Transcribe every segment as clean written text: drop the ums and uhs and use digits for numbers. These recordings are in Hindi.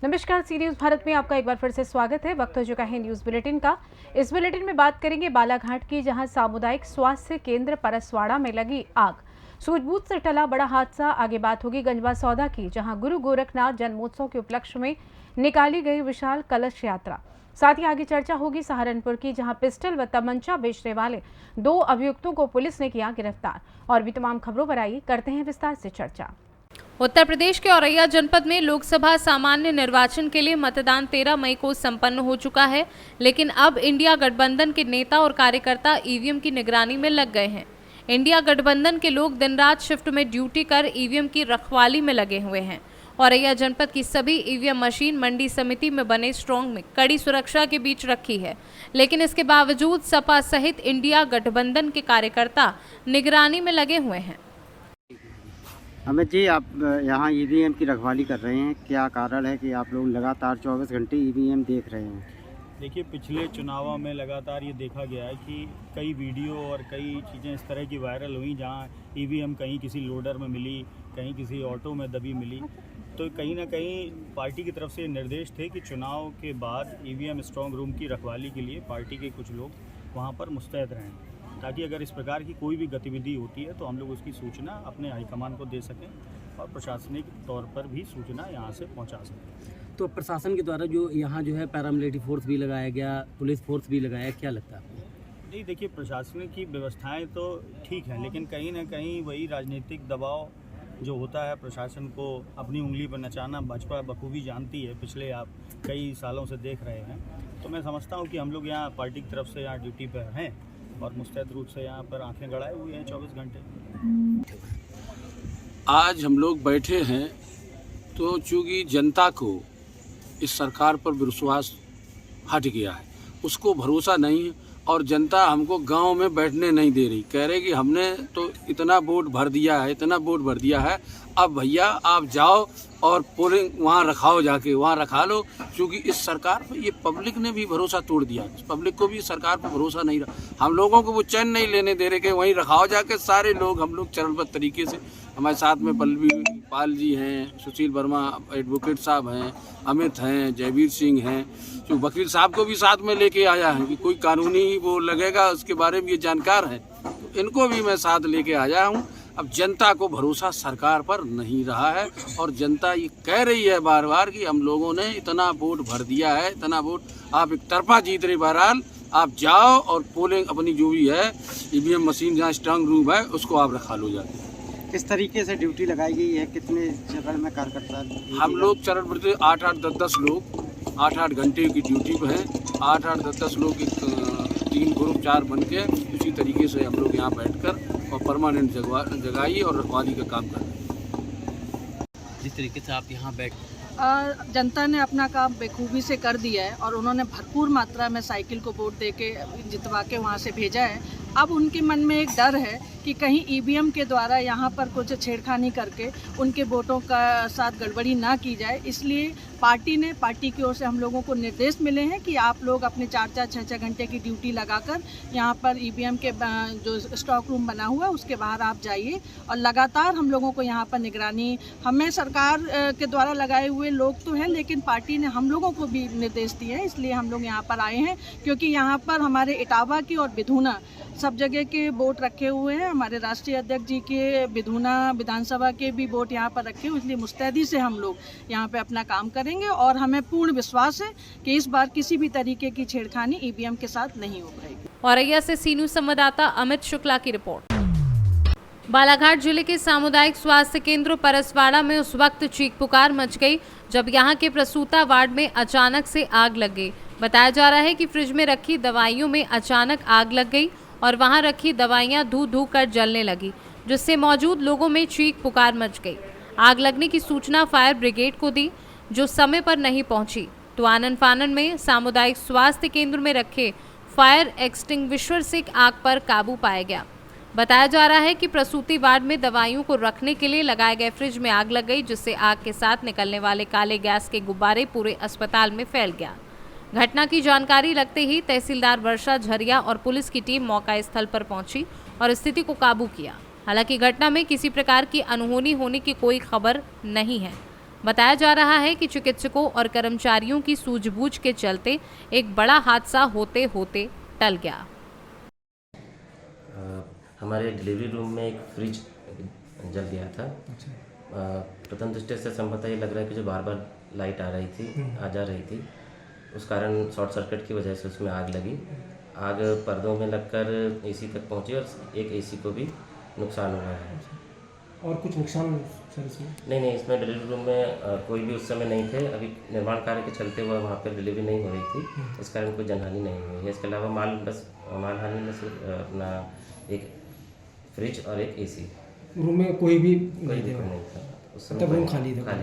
नमस्कार, सी न्यूज़ भारत में आपका एक बार फिर से स्वागत है। वक्त हो चुका है न्यूज़ बुलेटिन का। इस बुलेटिन में बात करेंगे बालाघाट की, जहां सामुदायिक स्वास्थ्य केंद्र परसवाड़ा में लगी आग। सूझबूझ से टला बड़ा हादसा। आगे बात होगी गंजवा सौदा की, जहां गुरु गोरखनाथ जन्मोत्सव के उपलक्ष्य में निकाली गई विशाल कलश यात्रा। साथ ही आगे चर्चा होगी सहारनपुर की, जहां पिस्टल व तमंचा बेचने वाले 2 अभियुक्तों को पुलिस ने किया गिरफ्तार। और भी तमाम खबरों पर आई करते हैं विस्तार से चर्चा। उत्तर प्रदेश के औरैया जनपद में लोकसभा सामान्य निर्वाचन के लिए मतदान 13 मई को संपन्न हो चुका है, लेकिन अब इंडिया गठबंधन के नेता और कार्यकर्ता ईवीएम की निगरानी में लग गए हैं। इंडिया गठबंधन के लोग दिन रात शिफ्ट में ड्यूटी कर ईवीएम की रखवाली में लगे हुए हैं। औरैया जनपद की सभी ईवीएम मशीन मंडी समिति में बने स्ट्रॉन्ग में कड़ी सुरक्षा के बीच रखी है, लेकिन इसके बावजूद सपा सहित इंडिया गठबंधन के कार्यकर्ता निगरानी में लगे हुए हैं। अमित जी, आप यहाँ ईवीएम की रखवाली कर रहे हैं, क्या कारण है कि आप लोग लगातार 24 घंटे ईवीएम देख रहे हैं? देखिए, पिछले चुनावों में लगातार ये देखा गया है कि कई वीडियो और कई चीज़ें इस तरह की वायरल हुई जहाँ ईवीएम कहीं किसी लोडर में मिली, कहीं किसी ऑटो में दबी मिली। तो कहीं ना कहीं पार्टी की तरफ से निर्देश थे कि चुनाव के बाद ईवीएम स्ट्रॉन्ग रूम की रखवाली के लिए पार्टी के कुछ लोग वहाँ पर मुस्तैद रहें, ताकि अगर इस प्रकार की कोई भी गतिविधि होती है तो हम लोग उसकी सूचना अपने हाईकमान को दे सकें और प्रशासनिक तौर पर भी सूचना यहाँ से पहुँचा सकें। तो प्रशासन के द्वारा जो यहाँ जो है पैरामिलिट्री फोर्स भी लगाया गया, पुलिस फोर्स भी लगाया, क्या लगता है आपको? नहीं, देखिए, प्रशासनिक की व्यवस्थाएं तो ठीक हैं, लेकिन कहीं ना कहीं वही राजनीतिक दबाव जो होता है प्रशासन को अपनी उंगली पर नचाना भाजपा बखूबी जानती है, पिछले आप कई सालों से देख रहे हैं। तो मैं समझता हूँ कि हम लोग यहाँ पार्टी की तरफ से यहाँ ड्यूटी पर हैं और मुस्तैद रूप से यहाँ पर आंखें गड़ाए हुए हैं 24 घंटे। आज हम लोग बैठे हैं तो चूँकि जनता को इस सरकार पर विश्वास हट गया है, उसको भरोसा नहीं है और जनता हमको गांव में बैठने नहीं दे रही। कह रहे कि हमने तो इतना वोट भर दिया है, इतना वोट भर दिया है, अब भैया आप जाओ और पोलिंग वहाँ रखाओ, जाके वहाँ रखा लो। क्योंकि इस सरकार पर ये पब्लिक ने भी भरोसा तोड़ दिया, पब्लिक को भी सरकार पर भरोसा नहीं रहा। हम लोगों को वो चैन नहीं लेने दे रहे कि वहीं रखाओ जाके सारे लोग। हम लोग चरणबद्ध तरीके से, हमारे साथ में पल्लवी पाल जी हैं, सुशील वर्मा एडवोकेट साहब हैं, अमित हैं, जयवीर सिंह हैं, जो वकील साहब को भी साथ में लेके आया है कि कोई कानूनी वो लगेगा उसके बारे में ये जानकार हैं, तो इनको भी मैं साथ लेके आया हूँ। अब जनता को भरोसा सरकार पर नहीं रहा है और जनता ये कह रही है बार बार कि हम लोगों ने इतना वोट भर दिया है, इतना वोट आप एक तरफा जीत रहे। बहरहाल आप जाओ और पोलिंग अपनी जो भी है ईवीएम मशीन जहाँ स्ट्रांग रूम है उसको आप रखा लो जाके। किस तरीके से ड्यूटी लगाई गई है, कितने चरण में कार्यकर्ता? हम लोग चरणबद्ध 8-8, 10-10 लोग 8-8 घंटे की ड्यूटी पर हैं। 8-8, 10-10 लोग 3 ग्रुप 4 बन के उसी तरीके से हम लोग यहाँ बैठकर और परमानेंट जगाई और रखवाली का काम कर रहे हैं। जिस तरीके से आप यहाँ बैठ, जनता ने अपना काम बेखूबी से कर दिया है और उन्होंने भरपूर मात्रा में साइकिल को वोट दे के जितवा के वहाँ से भेजा है। अब उनके मन में एक डर है कि कहीं ईवीएम के द्वारा यहाँ पर कुछ छेड़खानी करके उनके वोटों का साथ गड़बड़ी ना की जाए, इसलिए पार्टी की ओर से हम लोगों को निर्देश मिले हैं कि आप लोग अपने 4-4, 6-6 घंटे की ड्यूटी लगाकर यहाँ पर ईवीएम के जो स्टॉक रूम बना हुआ है उसके बाहर आप जाइए और लगातार हम लोगों को यहाँ पर निगरानी, हमें सरकार के द्वारा लगाए हुए लोग तो हैं, लेकिन पार्टी ने हम लोगों को भी निर्देश दिए हैं, इसलिए हम लोग यहाँ पर आए हैं। क्योंकि यहाँ पर हमारे इटावा की और बिधूना सब जगह के वोट रखे हुए हैं, हमारे राष्ट्रीय अध्यक्ष जी के बिधूना विधानसभा के भी वोट यहाँ पर रखे हुए, इसलिए मुस्तैदी से हम लोग यहाँ पे अपना काम करेंगे और हमें पूर्ण विश्वास है कि इस बार किसी भी तरीके की छेड़खानी ईवीएम के साथ नहीं हो पाएगी। औरैया से सी न्यूज़ संवाददाता अमित शुक्ला की रिपोर्ट। बालाघाट जिले के सामुदायिक स्वास्थ्य केंद्र परसवाड़ा में उस वक्त चीख पुकार मच गई जब यहाँ के प्रसूता वार्ड में अचानक से आग लग गई। बताया जा रहा है कि फ्रिज में रखी दवाइयों में अचानक आग लग गई और वहां रखी दवाइयां धू कर जलने लगी, जिससे मौजूद लोगों में चीख पुकार मच गई। आग लगने की सूचना फायर ब्रिगेड को दी, जो समय पर नहीं पहुंची, तो आनन फानन में सामुदायिक स्वास्थ्य केंद्र में रखे फायर एक्सटिंग्विशर से आग पर काबू पाया गया। बताया जा रहा है कि प्रसूति वार्ड में दवाइयों को रखने के लिए लगाए गए फ्रिज में आग लग गई, जिससे आग के साथ निकलने वाले काले गैस के गुब्बारे पूरे अस्पताल में फैल गया। घटना की जानकारी लगते ही तहसीलदार वर्षा झरिया और पुलिस की टीम मौका स्थल पर पहुंची और स्थिति को काबू किया। हालांकि घटना में किसी प्रकार की अनहोनी होने की कोई खबर नहीं है। बताया जा रहा है कि चिकित्सकों और कर्मचारियों की सूझबूझ के चलते एक बड़ा हादसा होते होते टल गया। हमारे डिलीवरी रूम में एक फ्रिज जल गया था। प्रथम दृष्टि से संभवतः ये लग रहा है कि जो बार बार लाइट आ रही थी, आ जा रही थी, उस कारण शॉर्ट सर्किट की वजह से उसमें आग लगी। आग पर्दों में लगकर एसी तक पहुंची और एक एसी को भी नुकसान हुआ है। और कुछ नुकसान सर इसमें? नहीं, इसमें डिलीवरी रूम में कोई भी उस समय नहीं थे। अभी निर्माण कार्य के चलते हुए वहाँ पर डिलीवरी नहीं हो रही थी, इस कारण कोई जनहानि नहीं हुई है। इसके अलावा मालहानि में सिर्फ अपना एक फ्रिज और एक एसी। रूम में कोई भी नहीं था उस समय, तब रूम खाली था।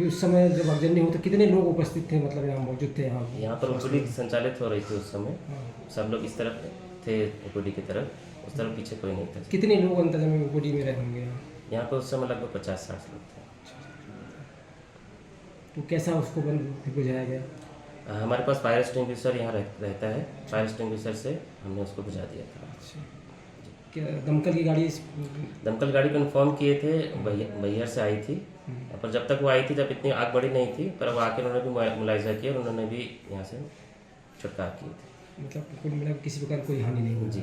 उस समय जब अग्नि हुआ तो कितने लोग उपस्थित थे, मतलब यहाँ मौजूद थे? यहाँ पर ओपीडी संचालित हो रही थी उस समय। सब लोग इस तरफ थे ओपीडी की तरफ, उस तरफ पीछे कोई नहीं था। कितने लोग अंततः ओपीडी में रहे होंगे यहाँ पर उस समय? लगभग 50-60 लोग थे। तो कैसा उसको बुझाया गया? हमारे पास फायर एक्सटिंग्विशर यहाँ रहता है, फायर एक्सटिंग्विशर से हमने उसको बुझा दिया था। क्या दमकल की गाड़ी? दमकल गाड़ी को इन्फॉर्म किए थे, बैहर से आई थी, पर जब तक वो आई थी तब इतनी आग बड़ी नहीं थी, पर वो आके उन्होंने भी मुलायजा किया और उन्होंने भी यहाँ से छुटकारा किए थे। मतलब कुल मिला किसी प्रकार कोई हानि नहीं हुई? जी।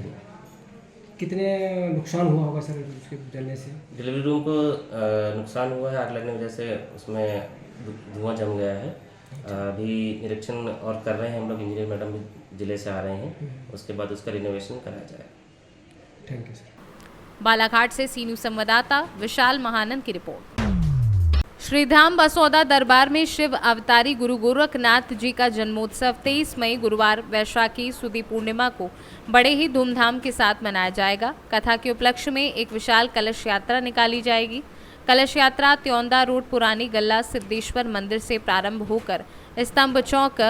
कितने नुकसान हुआ होगा सर उसके जलने से? डिलीवरी रूम को नुकसान हुआ है, आग लगने की वजह से उसमें धुआं जम गया है। अभी निरीक्षण और कर रहे हैं हम लोग, इंजीनियर मैडम भी जिले से आ रहे हैं, उसके बाद उसका रिनोवेशन कराया जाएगा। Thank you sir. बालाघाट से सी न्यूज़ संवाददाता विशाल महानंद की रिपोर्ट। श्रीधाम बसौदा दरबार में शिव अवतारी गुरु गोरखनाथ जी का जन्मोत्सव 23 मई गुरुवार वैशाखी सुदी पूर्णिमा को बड़े ही धूमधाम के साथ मनाया जाएगा। कथा के उपलक्ष्य में एक विशाल कलश यात्रा निकाली जाएगी। कलश यात्रा त्योंदा रोड पुरानी गल्ला सिद्धेश्वर मंदिर से प्रारंभ होकर स्तंभ चौक,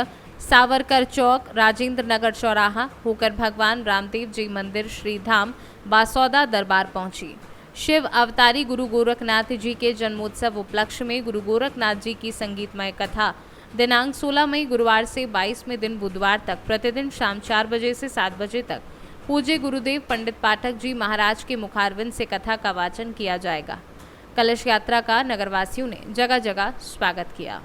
सावरकर चौक, राजेंद्र नगर चौराहा होकर भगवान रामदेव जी मंदिर श्रीधाम बासौदा दरबार पहुंची। शिव अवतारी गुरु गोरखनाथ जी के जन्मोत्सव उपलक्ष्य में गुरु गोरखनाथ जी की संगीतमय कथा दिनांक 16 मई गुरुवार से 22वें दिन बुधवार तक प्रतिदिन शाम 4 बजे से 7 बजे तक पूज्य गुरुदेव पंडित पाठक जी महाराज के मुखारविंद से कथा का वाचन किया जाएगा। कलश यात्रा का नगरवासियों ने जगह जगह स्वागत किया।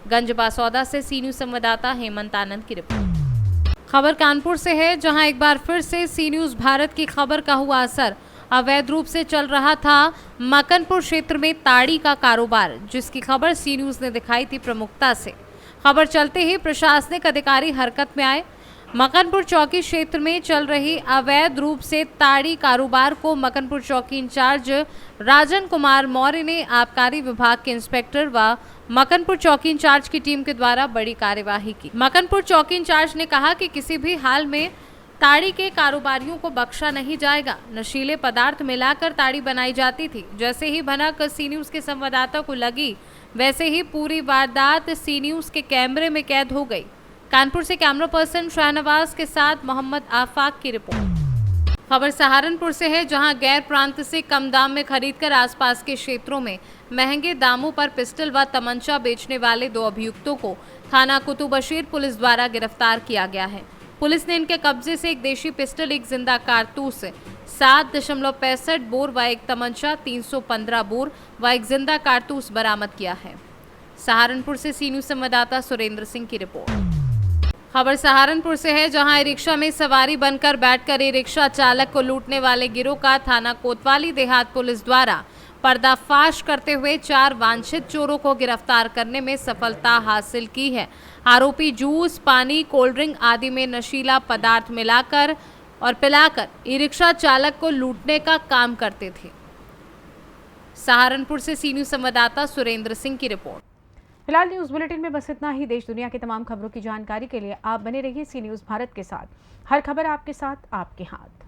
गंज बासौदा से सी न्यूज़ संवाददाता हेमंत आनंद की रिपोर्ट। खबर कानपुर से है, जहां एक बार फिर से सी न्यूज़ भारत की खबर का हुआ असर। अवैध रूप से चल रहा था मकनपुर क्षेत्र में ताड़ी का कारोबार, जिसकी खबर सी न्यूज़ ने दिखाई थी प्रमुखता से। खबर चलते ही प्रशासनिक अधिकारी हरकत में आए। मकनपुर चौकी क्षेत्र में चल रही अवैध रूप से ताड़ी कारोबार को मकनपुर चौकी इंचार्ज राजन कुमार मौर्य ने आबकारी विभाग के इंस्पेक्टर व मकनपुर चौकी इंचार्ज की टीम के द्वारा बड़ी कार्यवाही की। मकनपुर चौकी इंचार्ज ने कहा कि किसी भी हाल में ताड़ी के कारोबारियों को बख्शा नहीं जाएगा। नशीले पदार्थ मिलाकर ताड़ी बनाई जाती थी। जैसे ही भनक सी न्यूज़ के संवाददाता को लगी, वैसे ही पूरी वारदात सी न्यूज़ के कैमरे में कैद हो गई। कानपुर से कैमरा पर्सन शाहनवाज के साथ मोहम्मद आफाक की रिपोर्ट। खबर सहारनपुर से है, जहां गैर प्रांत से कम दाम में खरीदकर आसपास के क्षेत्रों में महंगे दामों पर पिस्टल व तमंचा बेचने वाले 2 अभियुक्तों को थाना कुतुबशीर पुलिस द्वारा गिरफ्तार किया गया है। पुलिस ने इनके कब्जे से एक देशी पिस्टल, एक जिंदा कारतूस, 7.65 बोर व एक तमंचा, 315 बोर व एक जिंदा कारतूस बरामद किया है। सहारनपुर से सी न्यूज़ संवाददाता सुरेंद्र सिंह की रिपोर्ट। खबर सहारनपुर से है, जहां ई-रिक्शा में सवारी बनकर बैठकर ई-रिक्शा चालक को लूटने वाले गिरोह का थाना कोतवाली देहात पुलिस द्वारा पर्दाफाश करते हुए 4 वांछित चोरों को गिरफ्तार करने में सफलता हासिल की है। आरोपी जूस, पानी, कोल्ड ड्रिंक आदि में नशीला पदार्थ मिलाकर और पिलाकर ई-रिक्शा चालक को लूटने का काम करते थे। सहारनपुर से सी न्यूज़ संवाददाता सुरेंद्र सिंह की रिपोर्ट। फिलहाल न्यूज़ बुलेटिन में बस इतना ही। देश दुनिया की तमाम खबरों की जानकारी के लिए आप बने रहिए सी न्यूज़ भारत के साथ। हर खबर आपके साथ, आपके हाथ।